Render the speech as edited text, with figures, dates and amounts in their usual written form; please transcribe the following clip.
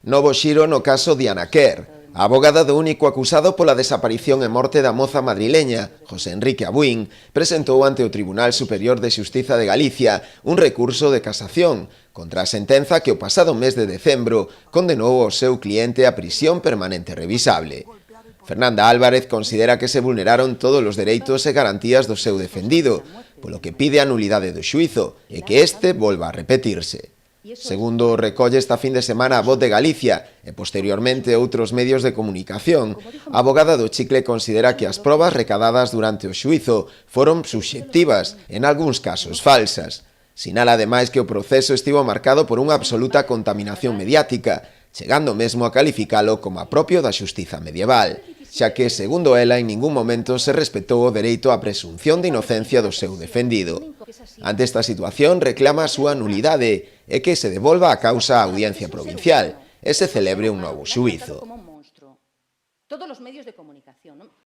Novo xiro no caso de Ana Quer, a avogada do único acusado pola desaparición e morte da moza madrileña, José Enrique Abuín, presentou ante o Tribunal Superior de Xustiza de Galicia un recurso de casación contra a sentenza que o pasado mes de decembro condenou ao seu cliente a prisión permanente revisable. Fernanda Álvarez considera que se vulneraron todos os dereitos e garantías do seu defendido, polo que pide a nulidade do xuízo e que este volva a repetirse. Segundo recolle esta fin de semana a Voz de Galicia e posteriormente outros medios de comunicación, a avogada do Chicle considera que as probas recadadas durante o xuízo foron subxectivas, en algúns casos falsas. Sinala ademais que o proceso estivo marcado por unha absoluta contaminación mediática, chegando mesmo a calificalo como a propio da xustiza medieval, xa que, segundo ela, en ningún momento se respetou o dereito á presunción de inocencia do seu defendido. Ante esta situación, reclama a súa nulidade e que se devolva a causa á Audiencia Provincial e se celebre un novo xuízo.